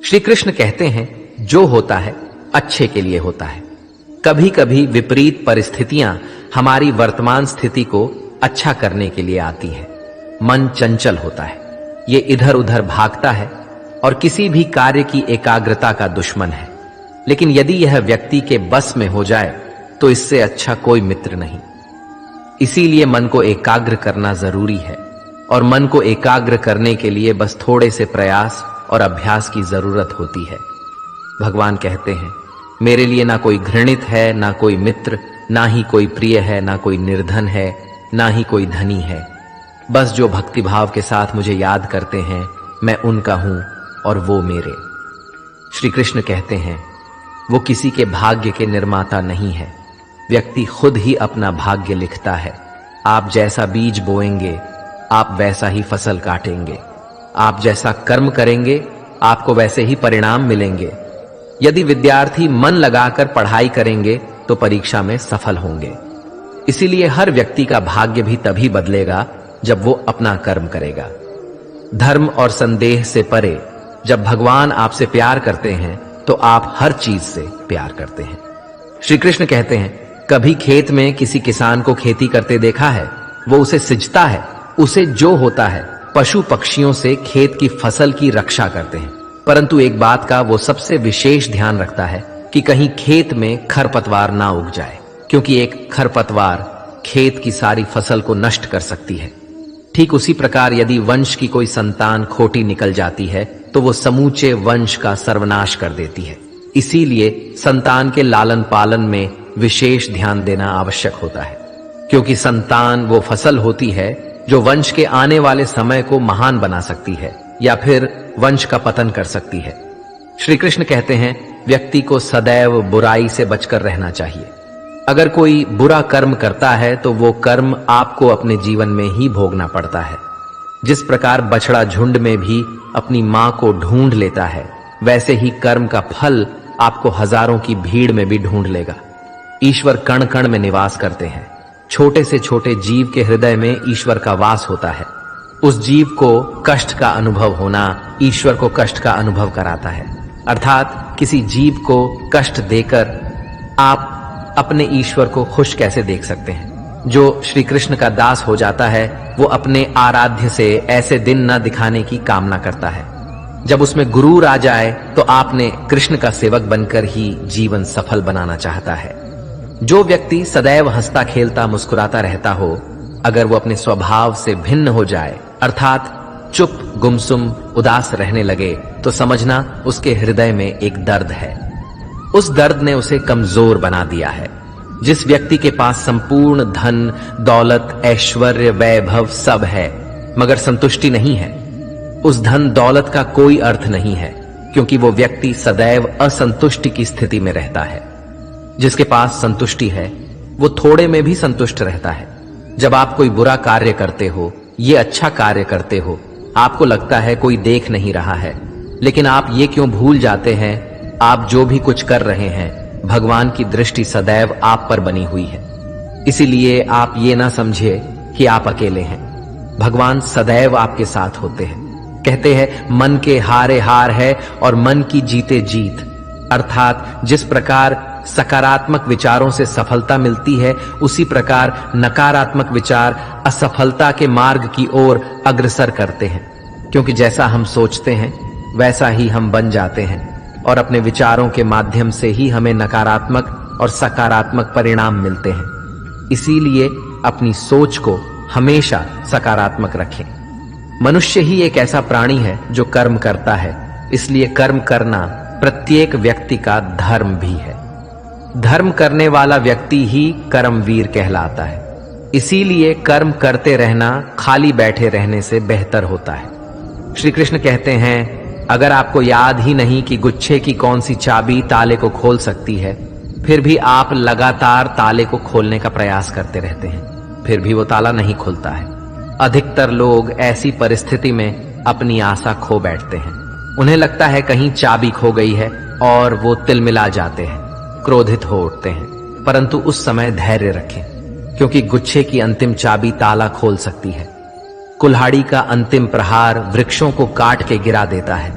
श्री कृष्ण कहते हैं, जो होता है अच्छे के लिए होता है। कभी कभी विपरीत परिस्थितियां हमारी वर्तमान स्थिति को अच्छा करने के लिए आती हैं। मन चंचल होता है, ये इधर उधर भागता है और किसी भी कार्य की एकाग्रता का दुश्मन है। लेकिन यदि यह व्यक्ति के बस में हो जाए तो इससे अच्छा कोई मित्र नहीं। इसीलिए मन को एकाग्र करना जरूरी है, और मन को एकाग्र करने के लिए बस थोड़े से प्रयास और अभ्यास की जरूरत होती है। भगवान कहते हैं, मेरे लिए ना कोई घृणित है, ना कोई मित्र, ना ही कोई प्रिय है, ना कोई निर्धन है, ना ही कोई धनी है। बस जो भक्तिभाव के साथ मुझे याद करते हैं, मैं उनका हूं और वो मेरे। श्री कृष्ण कहते हैं, वो किसी के भाग्य के निर्माता नहीं है। व्यक्ति खुद ही अपना भाग्य लिखता है। आप जैसा बीज बोएंगे, आप वैसा ही फसल काटेंगे। आप जैसा कर्म करेंगे, आपको वैसे ही परिणाम मिलेंगे। यदि विद्यार्थी मन लगाकर पढ़ाई करेंगे तो परीक्षा में सफल होंगे। इसीलिए हर व्यक्ति का भाग्य भी तभी बदलेगा जब वो अपना कर्म करेगा। धर्म और संदेह से परे जब भगवान आपसे प्यार करते हैं तो आप हर चीज से प्यार करते हैं। श्री कृष्ण कहते हैं, कभी खेत में किसी किसान को खेती करते देखा है? वो उसे सिंचता है। उसे जो होता है, पशु पक्षियों से खेत की फसल की रक्षा करते हैं। परंतु एक बात का वो सबसे विशेष ध्यान रखता है कि कहीं खेत में खरपतवार ना उग जाए, क्योंकि एक खरपतवार खेत की सारी फसल को नष्ट कर सकती है। ठीक उसी प्रकार यदि वंश की कोई संतान खोटी निकल जाती है तो वो समूचे वंश का सर्वनाश कर देती है। इसीलिए संतान के लालन पालन में विशेष ध्यान देना आवश्यक होता है, क्योंकि संतान वो फसल होती है जो वंश के आने वाले समय को महान बना सकती है या फिर वंश का पतन कर सकती है। श्री कृष्ण कहते हैं, व्यक्ति को सदैव बुराई से बचकर रहना चाहिए। अगर कोई बुरा कर्म करता है तो वो कर्म आपको अपने जीवन में ही भोगना पड़ता है। जिस प्रकार बछड़ा झुंड में भी अपनी मां को ढूंढ लेता है, वैसे ही कर्म का फल आपको हजारों की भीड़ में भी ढूंढ लेगा। ईश्वर कण कण में निवास करते हैं। छोटे से छोटे जीव के हृदय में ईश्वर का वास होता है। उस जीव को कष्ट का अनुभव होना ईश्वर को कष्ट का अनुभव कराता है। अर्थात किसी जीव को कष्ट देकर आप अपने ईश्वर को खुश कैसे देख सकते हैं? जो श्री कृष्ण का दास हो जाता है वो अपने आराध्य से ऐसे दिन न दिखाने की कामना करता है। जब उसमें गुरूर आ जाए तो आपने कृष्ण का सेवक बनकर ही जीवन सफल बनाना चाहता है। जो व्यक्ति सदैव हंसता खेलता मुस्कुराता रहता हो, अगर वो अपने स्वभाव से भिन्न हो जाए, अर्थात चुप गुमसुम उदास रहने लगे, तो समझना उसके हृदय में एक दर्द है। उस दर्द ने उसे कमजोर बना दिया है। जिस व्यक्ति के पास संपूर्ण धन दौलत ऐश्वर्य वैभव सब है मगर संतुष्टि नहीं है, उस धन दौलत का कोई अर्थ नहीं है, क्योंकि वो व्यक्ति सदैव असंतुष्टि की स्थिति में रहता है। जिसके पास संतुष्टि है वो थोड़े में भी संतुष्ट रहता है। जब आप कोई बुरा कार्य करते हो, ये अच्छा कार्य करते हो, आपको लगता है कोई देख नहीं रहा है, लेकिन आप ये क्यों भूल जाते हैं, आप जो भी कुछ कर रहे हैं भगवान की दृष्टि सदैव आप पर बनी हुई है। इसीलिए आप ये ना समझे कि आप अकेले हैं। भगवान सदैव आपके साथ होते हैं। कहते हैं, मन के हारे हार है और मन की जीते जीत। अर्थात जिस प्रकार सकारात्मक विचारों से सफलता मिलती है, उसी प्रकार नकारात्मक विचार असफलता के मार्ग की ओर अग्रसर करते हैं। क्योंकि जैसा हम सोचते हैं वैसा ही हम बन जाते हैं, और अपने विचारों के माध्यम से ही हमें नकारात्मक और सकारात्मक परिणाम मिलते हैं। इसीलिए अपनी सोच को हमेशा सकारात्मक रखें। मनुष्य ही एक ऐसा प्राणी है जो कर्म करता है, इसलिए कर्म करना प्रत्येक व्यक्ति का धर्म भी है। धर्म करने वाला व्यक्ति ही कर्मवीर कहलाता है। इसीलिए कर्म करते रहना खाली बैठे रहने से बेहतर होता है। श्री कृष्ण कहते हैं, अगर आपको याद ही नहीं कि गुच्छे की कौन सी चाबी ताले को खोल सकती है, फिर भी आप लगातार ताले को खोलने का प्रयास करते रहते हैं, फिर भी वो ताला नहीं खुलता है। अधिकतर लोग ऐसी परिस्थिति में अपनी आशा खो बैठते हैं। उन्हें लगता है कहीं चाबी खो गई है और वो तिलमिला जाते हैं, क्रोधित हो उठते हैं। परंतु उस समय धैर्य रखें, क्योंकि गुच्छे की अंतिम चाबी ताला खोल सकती है। कुल्हाड़ी का अंतिम प्रहार वृक्षों को काट के गिरा देता है,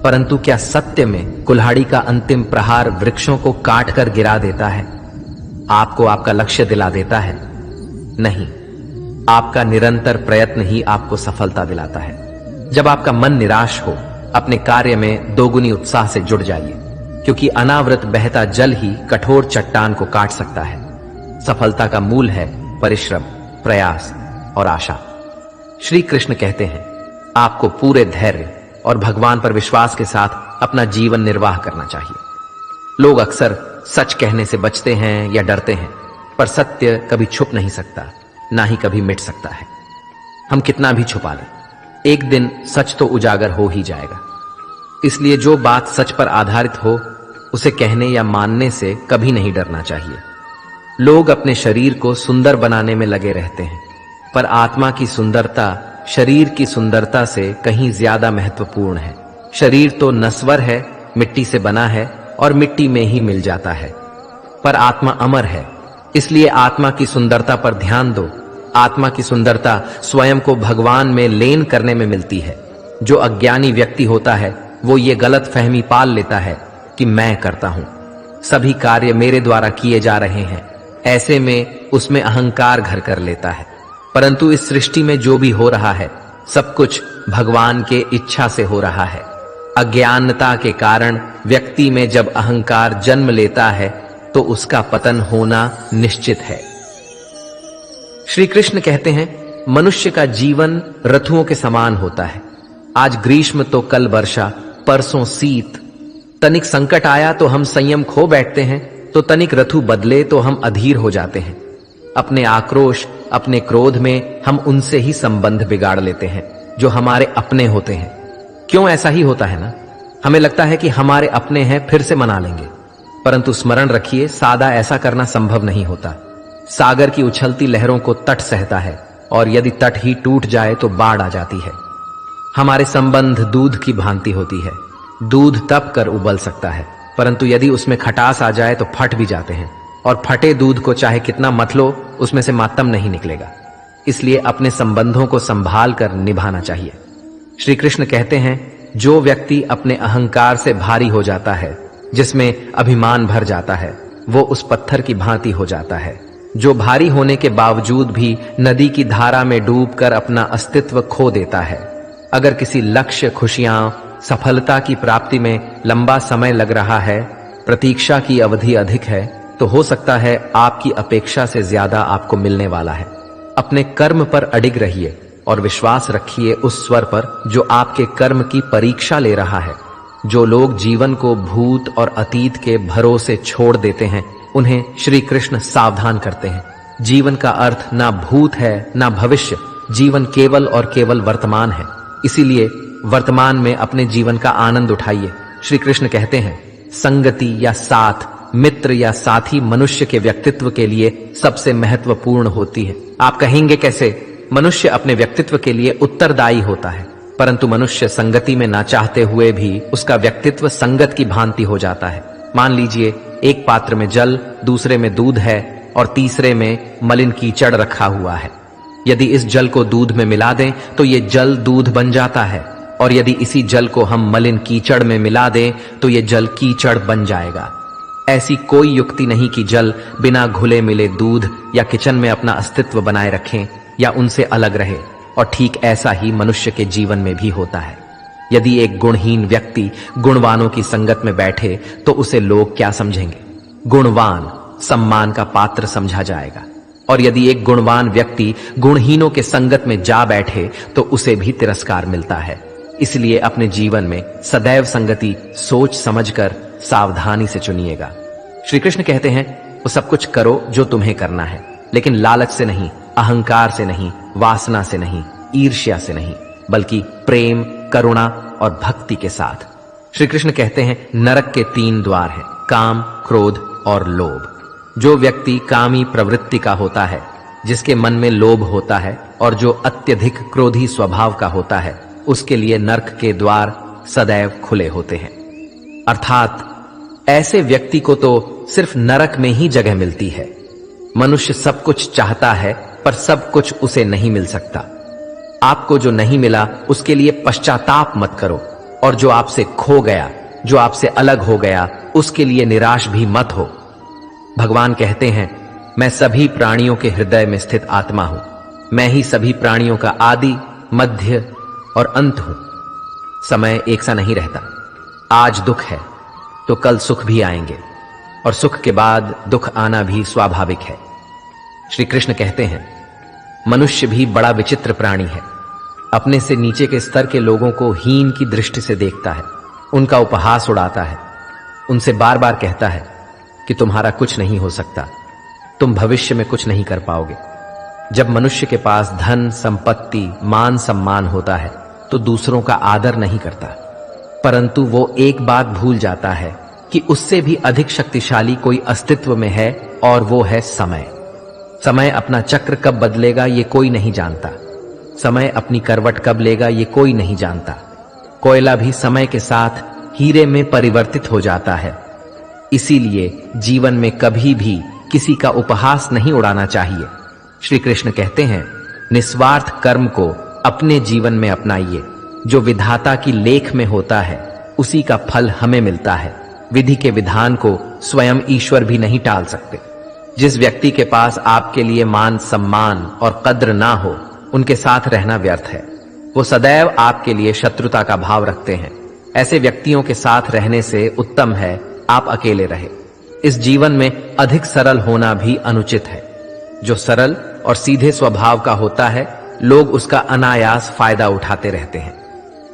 परंतु क्या सत्य में कुल्हाड़ी का अंतिम प्रहार वृक्षों को काट कर गिरा देता है, आपको आपका लक्ष्य दिला देता है? नहीं, आपका निरंतर प्रयत्न ही आपको सफलता दिलाता है। जब आपका मन निराश हो, अपने कार्य में दोगुनी उत्साह से जुट जाइए, क्योंकि अनावृत बहता जल ही कठोर चट्टान को काट सकता है। सफलता का मूल है परिश्रम, प्रयास और आशा। श्री कृष्ण कहते हैं, आपको पूरे धैर्य और भगवान पर विश्वास के साथ अपना जीवन निर्वाह करना चाहिए। लोग अक्सर सच कहने से बचते हैं या डरते हैं, पर सत्य कभी छुप नहीं सकता, ना ही कभी मिट सकता है। हम कितना भी छुपा लें, एक दिन सच तो उजागर हो ही जाएगा। इसलिए जो बात सच पर आधारित हो, उसे कहने या मानने से कभी नहीं डरना चाहिए। लोग अपने शरीर को सुंदर बनाने में लगे रहते हैं, पर आत्मा की सुंदरता शरीर की सुंदरता से कहीं ज्यादा महत्वपूर्ण है। शरीर तो नश्वर है, मिट्टी से बना है और मिट्टी में ही मिल जाता है, पर आत्मा अमर है। इसलिए आत्मा की सुंदरता पर ध्यान दो। आत्मा की सुंदरता स्वयं को भगवान में लीन करने में मिलती है। जो अज्ञानी व्यक्ति होता है, वो ये गलत फहमी पाल लेता है कि मैं करता हूं, सभी कार्य मेरे द्वारा किए जा रहे हैं। ऐसे में उसमें अहंकार घर कर लेता है। परंतु इस सृष्टि में जो भी हो रहा है, सब कुछ भगवान के इच्छा से हो रहा है। अज्ञानता के कारण व्यक्ति में जब अहंकार जन्म लेता है, तो उसका पतन होना निश्चित है। श्री कृष्ण कहते हैं, मनुष्य का जीवन ऋतुओं के समान होता है। आज ग्रीष्म तो कल वर्षा, परसों शीत। तनिक संकट आया तो हम संयम खो बैठते हैं, तो तनिक ऋतु बदले तो हम अधीर हो जाते हैं। अपने आक्रोश, अपने क्रोध में हम उनसे ही संबंध बिगाड़ लेते हैं जो हमारे अपने होते हैं। क्यों ऐसा ही होता है ना? हमें लगता है कि हमारे अपने हैं, फिर से मना लेंगे, परंतु स्मरण रखिए, सादा ऐसा करना संभव नहीं होता। सागर की उछलती लहरों को तट सहता है, और यदि तट ही टूट जाए तो बाढ़ आ जाती है। हमारे संबंध दूध की भांति होती है। दूध तप कर उबल सकता है, परंतु यदि उसमें खटास आ जाए तो फट भी जाते हैं, और फटे दूध को चाहे कितना मत लो, उसमें से मातम नहीं निकलेगा। इसलिए अपने संबंधों को संभाल कर निभाना चाहिए। श्री कृष्ण कहते हैं, जो व्यक्ति अपने अहंकार से भारी हो जाता है, जिसमें अभिमान भर जाता है, वो उस पत्थर की भांति हो जाता है, जो भारी होने के बावजूद भी नदी की धारा में डूबकर अपना अस्तित्व खो देता है। अगर किसी लक्ष्य, खुशियां, सफलता की प्राप्ति में लंबा समय लग रहा है, प्रतीक्षा की अवधि अधिक है, तो हो सकता है आपकी अपेक्षा से ज्यादा आपको मिलने वाला है। अपने कर्म पर अडिग रहिए और विश्वास रखिए उस स्वर पर जो आपके कर्म की परीक्षा ले रहा है। जो लोग जीवन को भूत और अतीत के भरोसे छोड़ देते हैं, उन्हें श्री कृष्ण सावधान करते हैं। जीवन का अर्थ ना भूत है ना भविष्य, जीवन केवल और केवल वर्तमान है। इसीलिए वर्तमान में अपने जीवन का आनंद उठाइए। श्री कृष्ण कहते हैं, संगति या साथ, मित्र या साथी मनुष्य के व्यक्तित्व के लिए सबसे महत्वपूर्ण होती है। आप कहेंगे कैसे? मनुष्य अपने व्यक्तित्व के लिए उत्तरदायी होता है, परंतु मनुष्य संगति में ना चाहते हुए भी उसका व्यक्तित्व संगत की भांति हो जाता है। मान लीजिए, एक पात्र में जल, दूसरे में दूध है और तीसरे में मलिन कीचड़ रखा हुआ है। यदि इस जल को दूध में मिला दें तो ये जल दूध बन जाता है, और यदि इसी जल को हम मलिन कीचड़ में मिला दें तो ये जल कीचड़ बन जाएगा। ऐसी कोई युक्ति नहीं कि जल बिना घुले मिले दूध या किचन में अपना अस्तित्व बनाए रखें या उनसे अलग रहे। और ठीक ऐसा ही मनुष्य के जीवन में भी होता है। यदि एक गुणहीन व्यक्ति गुणवानों की संगत में बैठे तो उसे लोग क्या समझेंगे? गुणवान सम्मान का पात्र समझा जाएगा, और यदि एक गुणवान व्यक्ति गुणहीनों के संगत में जा बैठे तो उसे भी तिरस्कार मिलता है। इसलिए अपने जीवन में सदैव संगति सोच समझकर सावधानी से चुनिएगा। श्री कृष्ण कहते हैं, वो सब कुछ करो जो तुम्हें करना है, लेकिन लालच से नहीं, अहंकार से नहीं, वासना से नहीं, ईर्ष्या से नहीं, बल्कि प्रेम, करुणा और भक्ति के साथ। श्री कृष्ण कहते हैं, नरक के 3 द्वार हैं, काम, क्रोध और लोभ। जो व्यक्ति कामी प्रवृत्ति का होता है, जिसके मन में लोभ होता है और जो अत्यधिक क्रोधी स्वभाव का होता है, उसके लिए नरक के द्वार सदैव खुले होते हैं। अर्थात ऐसे व्यक्ति को तो सिर्फ नरक में ही जगह मिलती है। मनुष्य सब कुछ चाहता है, पर सब कुछ उसे नहीं मिल सकता। आपको जो नहीं मिला उसके लिए पश्चाताप मत करो, और जो आपसे खो गया, जो आपसे अलग हो गया, उसके लिए निराश भी मत हो। भगवान कहते हैं, मैं सभी प्राणियों के हृदय में स्थित आत्मा हूं। मैं ही सभी प्राणियों का आदि, मध्य और अंत हूं। समय एक सा नहीं रहता। आज दुख है तो कल सुख भी आएंगे, और सुख के बाद दुख आना भी स्वाभाविक है। श्री कृष्ण कहते हैं, मनुष्य भी बड़ा विचित्र प्राणी है। अपने से नीचे के स्तर के लोगों को हीन की दृष्टि से देखता है, उनका उपहास उड़ाता है, उनसे बार बार कहता है कि तुम्हारा कुछ नहीं हो सकता, तुम भविष्य में कुछ नहीं कर पाओगे। जब मनुष्य के पास धन, संपत्ति, मान सम्मान होता है तो दूसरों का आदर नहीं करता, परंतु वो एक बात भूल जाता है कि उससे भी अधिक शक्तिशाली कोई अस्तित्व में है, और वो है समय। समय अपना चक्र कब बदलेगा ये कोई नहीं जानता। समय अपनी करवट कब लेगा ये कोई नहीं जानता। कोयला भी समय के साथ हीरे में परिवर्तित हो जाता है। इसीलिए जीवन में कभी भी किसी का उपहास नहीं उड़ाना चाहिए। श्री कृष्ण कहते हैं, निस्वार्थ कर्म को अपने जीवन में अपनाइए। जो विधाता की लेख में होता है उसी का फल हमें मिलता है। विधि के विधान को स्वयं ईश्वर भी नहीं टाल सकते। जिस व्यक्ति के पास आपके लिए मान सम्मान और कद्र ना हो, उनके साथ रहना व्यर्थ है। वो सदैव आपके लिए शत्रुता का भाव रखते हैं। ऐसे व्यक्तियों के साथ रहने से उत्तम है आप अकेले रहे। इस जीवन में अधिक सरल होना भी अनुचित है। जो सरल और सीधे स्वभाव का होता है, लोग उसका अनायास फायदा उठाते रहते हैं।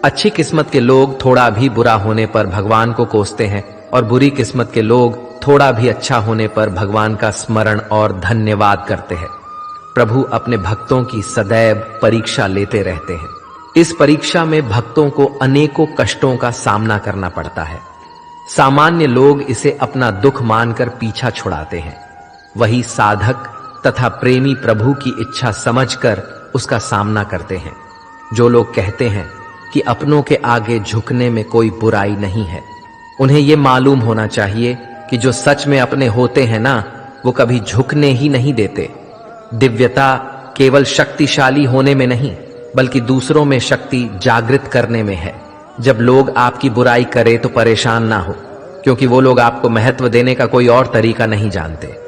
अच्छी किस्मत के लोग थोड़ा भी बुरा होने पर भगवान को कोसते हैं, और बुरी किस्मत के लोग थोड़ा भी अच्छा होने पर भगवान का स्मरण और धन्यवाद करते हैं। प्रभु अपने भक्तों की सदैव परीक्षा लेते रहते हैं। इस परीक्षा में भक्तों को अनेकों कष्टों का सामना करना पड़ता है। सामान्य लोग इसे अपना दुख मानकर पीछा छुड़ाते हैं। वही साधक तथा प्रेमी प्रभु की इच्छा समझकर उसका सामना करते हैं। जो लोग कहते हैं कि अपनों के आगे झुकने में कोई बुराई नहीं है, उन्हें यह मालूम होना चाहिए कि जो सच में अपने होते हैं ना, वो कभी झुकने ही नहीं देते। दिव्यता केवल शक्तिशाली होने में नहीं, बल्कि दूसरों में शक्ति जागृत करने में है। जब लोग आपकी बुराई करें तो परेशान ना हो, क्योंकि वो लोग आपको महत्व देने का कोई और तरीका नहीं जानते।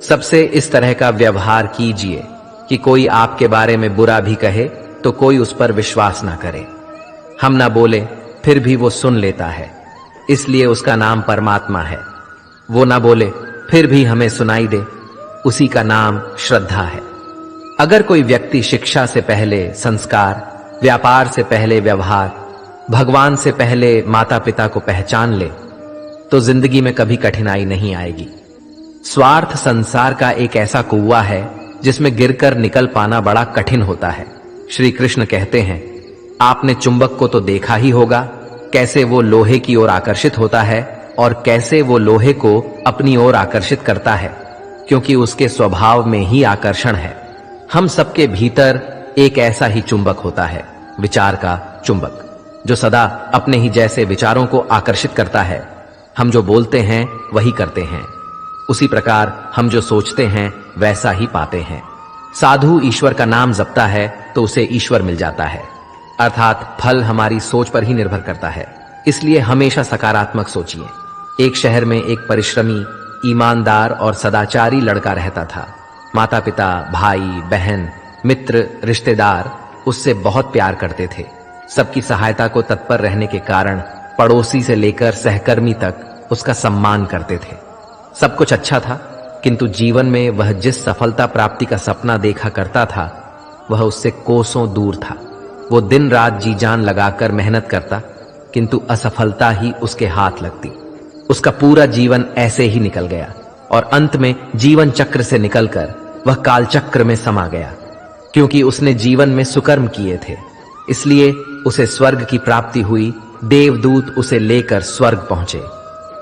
सबसे इस तरह का व्यवहार कीजिए कि कोई आपके बारे में बुरा भी कहे तो कोई उस पर विश्वास ना करे। हम ना बोले फिर भी वो सुन लेता है, इसलिए उसका नाम परमात्मा है। वो ना बोले फिर भी हमें सुनाई दे, उसी का नाम श्रद्धा है। अगर कोई व्यक्ति शिक्षा से पहले संस्कार, व्यापार से पहले व्यवहार, भगवान से पहले माता पिता को पहचान ले, तो जिंदगी में कभी कठिनाई नहीं आएगी। स्वार्थ संसार का एक ऐसा कुआं है जिसमें गिरकर निकल पाना बड़ा कठिन होता है। श्री कृष्ण कहते हैं, आपने चुंबक को तो देखा ही होगा, कैसे वो लोहे की ओर आकर्षित होता है और कैसे वो लोहे को अपनी ओर आकर्षित करता है, क्योंकि उसके स्वभाव में ही आकर्षण है। हम सबके भीतर एक ऐसा ही चुंबक होता है, विचार का चुंबक, जो सदा अपने ही जैसे विचारों को आकर्षित करता है। हम जो बोलते हैं वही करते हैं, उसी प्रकार हम जो सोचते हैं वैसा ही पाते हैं। साधु ईश्वर का नाम जपता है तो उसे ईश्वर मिल जाता है, अर्थात फल हमारी सोच पर ही निर्भर करता है। इसलिए हमेशा सकारात्मक सोचिए। एक शहर में एक परिश्रमी, ईमानदार और सदाचारी लड़का रहता था। माता पिता, भाई बहन, मित्र, रिश्तेदार उससे बहुत प्यार करते थे। सबकी सहायता को तत्पर रहने के कारण पड़ोसी से लेकर सहकर्मी तक उसका सम्मान करते थे। सब कुछ अच्छा था, किंतु जीवन में वह जिस सफलता प्राप्ति का सपना देखा करता था, वह उससे कोसों दूर था। वो दिन रात जी जान लगाकर मेहनत करता, किंतु असफलता ही उसके हाथ लगती। उसका पूरा जीवन ऐसे ही निकल गया और अंत में जीवन चक्र से निकलकर वह काल चक्र में समा गया। क्योंकि उसने जीवन में सुकर्म किए थे, इसलिए उसे स्वर्ग की प्राप्ति हुई। देवदूत उसे लेकर स्वर्ग पहुंचे।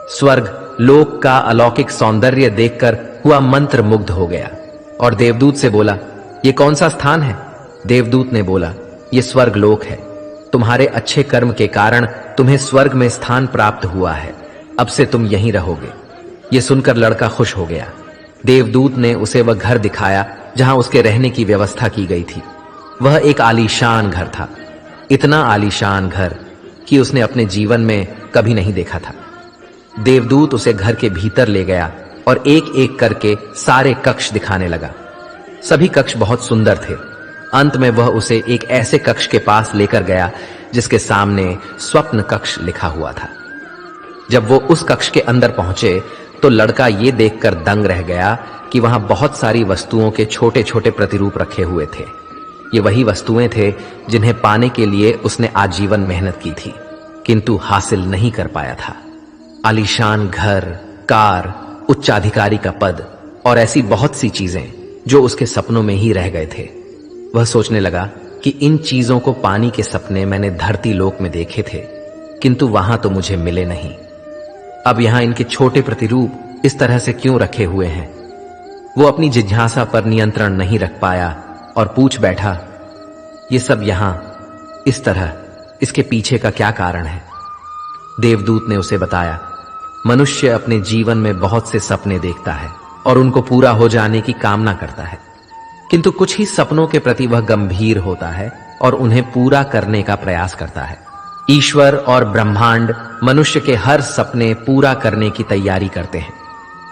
स्वर्ग लोक का अलौकिक सौंदर्य देखकर हुआ मंत्र मुग्ध हो गया और देवदूत से बोला, ये कौन सा स्थान है? देवदूत ने बोला, ये स्वर्ग लोक है। तुम्हारे अच्छे कर्म के कारण तुम्हें स्वर्ग में स्थान प्राप्त हुआ है। अब से तुम यहीं रहोगे। ये सुनकर लड़का खुश हो गया। देवदूत ने उसे वह घर दिखाया जहां उसके रहने की व्यवस्था की गई थी। वह एक आलीशान घर था। इतना आलीशान घर कि उसने अपने जीवन में कभी नहीं देखा था। देवदूत उसे घर के भीतर ले गया और एक एक करके सारे कक्ष दिखाने लगा। सभी कक्ष बहुत सुंदर थे। अंत में वह उसे एक ऐसे कक्ष के पास लेकर गया जिसके सामने स्वप्न कक्ष लिखा हुआ था। जब वो उस कक्ष के अंदर पहुंचे तो लड़का ये देखकर दंग रह गया कि वहां बहुत सारी वस्तुओं के छोटे छोटे प्रतिरूप रखे हुए थे। ये वही वस्तुएं थे जिन्हें पाने के लिए उसने आजीवन मेहनत की थी, किंतु हासिल नहीं कर पाया था। आलीशान घर, कार, उच्चाधिकारी का पद और ऐसी बहुत सी चीजें जो उसके सपनों में ही रह गए थे। वह सोचने लगा कि इन चीजों को पाने के सपने मैंने धरती लोक में देखे थे, किंतु वहां तो मुझे मिले नहीं। अब यहां इनके छोटे प्रतिरूप इस तरह से क्यों रखे हुए हैं? वो अपनी जिज्ञासा पर नियंत्रण नहीं रख पाया और पूछ बैठा, ये सब यहां इस तरह, इसके पीछे का क्या कारण है? देवदूत ने उसे बताया, मनुष्य अपने जीवन में बहुत से सपने देखता है और उनको पूरा हो जाने की कामना करता है, किंतु कुछ ही सपनों के प्रति वह गंभीर होता है और उन्हें पूरा करने का प्रयास करता है। ईश्वर और ब्रह्मांड मनुष्य के हर सपने पूरा करने की तैयारी करते हैं,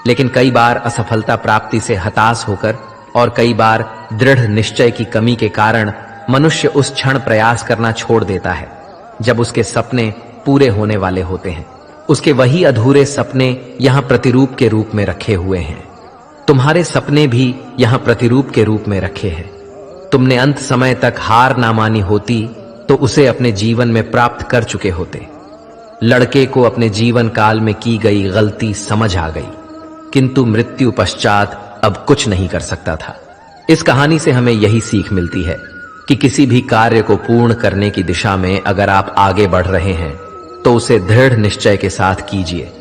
लेकिन कई बार असफलता प्राप्ति से हताश होकर और कई बार दृढ़ निश्चय की कमी के कारण मनुष्य उस क्षण प्रयास करना छोड़ देता है जब उसके सपने पूरे होने वाले होते हैं। उसके वही अधूरे सपने यहां प्रतिरूप के रूप में रखे हुए हैं। तुम्हारे सपने भी यहां प्रतिरूप के रूप में रखे हैं। तुमने अंत समय तक हार ना मानी होती तो उसे अपने जीवन में प्राप्त कर चुके होते। लड़के को अपने जीवन काल में की गई गलती समझ आ गई, किंतु मृत्यु पश्चात अब कुछ नहीं कर सकता था। इस कहानी से हमें यही सीख मिलती है कि किसी भी कार्य को पूर्ण करने की दिशा में अगर आप आगे बढ़ रहे हैं तो उसे दृढ़ निश्चय के साथ कीजिए,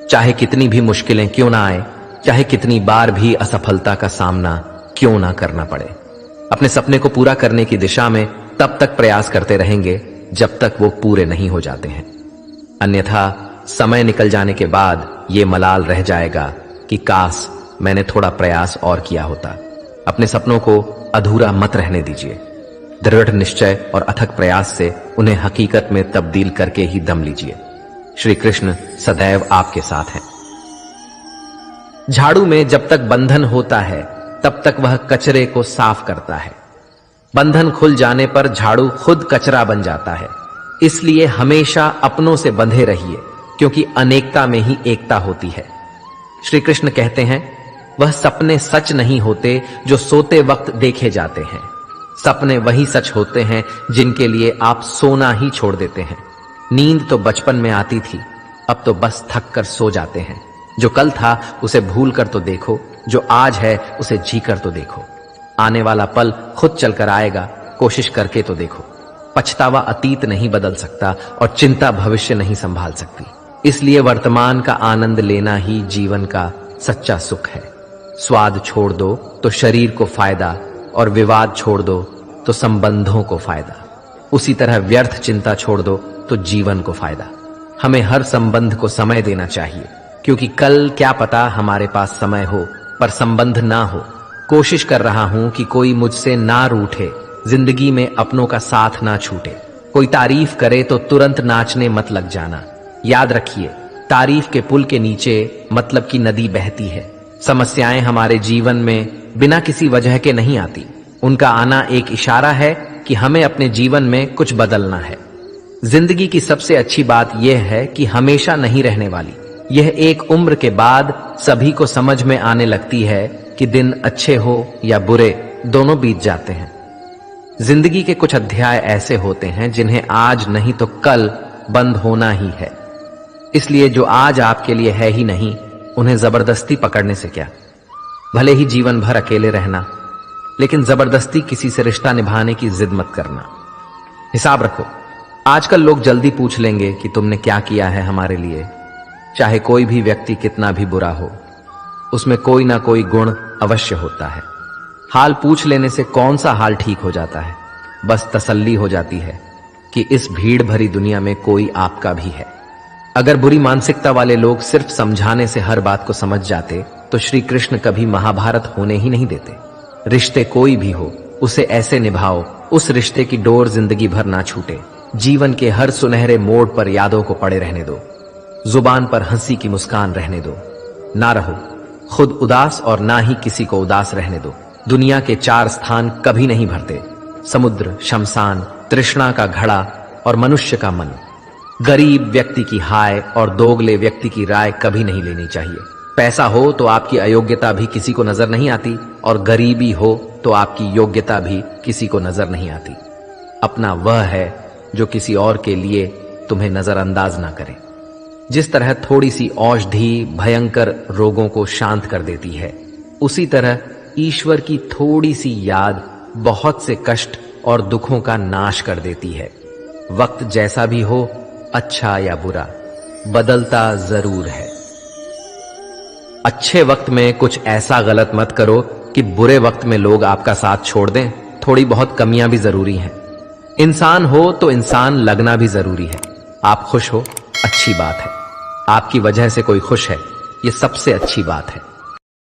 चाहे कितनी भी मुश्किलें क्यों ना आए, चाहे कितनी बार भी असफलता का सामना क्यों ना करना पड़े। अपने सपने को पूरा करने की दिशा में तब तक प्रयास करते रहेंगे जब तक वो पूरे नहीं हो जाते हैं, अन्यथा समय निकल जाने के बाद ये मलाल रह जाएगा कि काश मैंने थोड़ा प्रयास और किया होता। अपने सपनों को अधूरा मत रहने दीजिए। दृढ़ निश्चय और अथक प्रयास से उन्हें हकीकत में तब्दील करके ही दम लीजिए। श्री कृष्ण सदैव आपके साथ हैं। झाड़ू में जब तक बंधन होता है तब तक वह कचरे को साफ करता है। बंधन खुल जाने पर झाड़ू खुद कचरा बन जाता है। इसलिए हमेशा अपनों से बंधे रहिए, क्योंकि अनेकता में ही एकता होती है। श्री कृष्ण कहते हैं, वह सपने सच नहीं होते जो सोते वक्त देखे जाते हैं। सपने वही सच होते हैं जिनके लिए आप सोना ही छोड़ देते हैं। नींद तो बचपन में आती थी, अब तो बस थक कर सो जाते हैं। जो कल था उसे भूल कर तो देखो, जो आज है उसे जी कर तो देखो। आने वाला पल खुद चलकर आएगा, कोशिश करके तो देखो। पछतावा अतीत नहीं बदल सकता और चिंता भविष्य नहीं संभाल सकती। इसलिए वर्तमान का आनंद लेना ही जीवन का सच्चा सुख है। स्वाद छोड़ दो तो शरीर को फायदा, और विवाद छोड़ दो तो संबंधों को फायदा। उसी तरह व्यर्थ चिंता छोड़ दो तो जीवन को फायदा। हमें हर संबंध को समय देना चाहिए, क्योंकि कल क्या पता हमारे पास समय हो पर संबंध ना हो। कोशिश कर रहा हूं कि कोई मुझसे ना रूठे, जिंदगी में अपनों का साथ ना छूटे। कोई तारीफ करे तो तुरंत नाचने मत लग जाना। याद रखिए, तारीफ के पुल के नीचे मतलब की नदी बहती है। समस्याएं हमारे जीवन में बिना किसी वजह के नहीं आती। उनका आना एक इशारा है कि हमें अपने जीवन में कुछ बदलना है। जिंदगी की सबसे अच्छी बात यह है कि हमेशा नहीं रहने वाली। यह एक उम्र के बाद सभी को समझ में आने लगती है कि दिन अच्छे हो या बुरे, दोनों बीत जाते हैं। जिंदगी के कुछ अध्याय ऐसे होते हैं जिन्हें आज नहीं तो कल बंद होना ही है। इसलिए जो आज आपके लिए है ही नहीं, उन्हें जबरदस्ती पकड़ने से क्या। भले ही जीवन भर अकेले रहना, लेकिन जबरदस्ती किसी से रिश्ता निभाने की जिद मत करना। हिसाब रखो, आजकल लोग जल्दी पूछ लेंगे कि तुमने क्या किया है हमारे लिए। चाहे कोई भी व्यक्ति कितना भी बुरा हो, उसमें कोई ना कोई गुण अवश्य होता है। हाल पूछ लेने से कौन सा हाल ठीक हो जाता है, बस तसल्ली हो जाती है कि इस भीड़ भरी दुनिया में कोई आपका भी है। अगर बुरी मानसिकता वाले लोग सिर्फ समझाने से हर बात को समझ जाते तो श्री कृष्ण कभी महाभारत होने ही नहीं देते। रिश्ते कोई भी हो, उसे ऐसे निभाओ उस रिश्ते की डोर जिंदगी भर ना छूटे। जीवन के हर सुनहरे मोड़ पर यादों को पड़े रहने दो। जुबान पर हंसी की मुस्कान रहने दो। ना रहो खुद उदास और ना ही किसी को उदास रहने दो। दुनिया के 4 स्थान कभी नहीं भरते, समुद्र, शमशान, तृष्णा का घड़ा और मनुष्य का मन। गरीब व्यक्ति की हाय और दोगले व्यक्ति की राय कभी नहीं लेनी चाहिए। पैसा हो तो आपकी अयोग्यता भी किसी को नजर नहीं आती, और गरीबी हो तो आपकी योग्यता भी किसी को नजर नहीं आती। अपना वह है जो किसी और के लिए तुम्हें नजरअंदाज ना करे। जिस तरह थोड़ी सी औषधि भयंकर रोगों को शांत कर देती है, उसी तरह ईश्वर की थोड़ी सी याद बहुत से कष्ट और दुखों का नाश कर देती है। वक्त जैसा भी हो, अच्छा या बुरा, बदलता जरूर है। अच्छे वक्त में कुछ ऐसा गलत मत करो कि बुरे वक्त में लोग आपका साथ छोड़ दें। थोड़ी बहुत कमियां भी जरूरी हैं। इंसान हो तो इंसान लगना भी जरूरी है। आप खुश हो, अच्छी बात है। आपकी वजह से कोई खुश है, ये सबसे अच्छी बात है।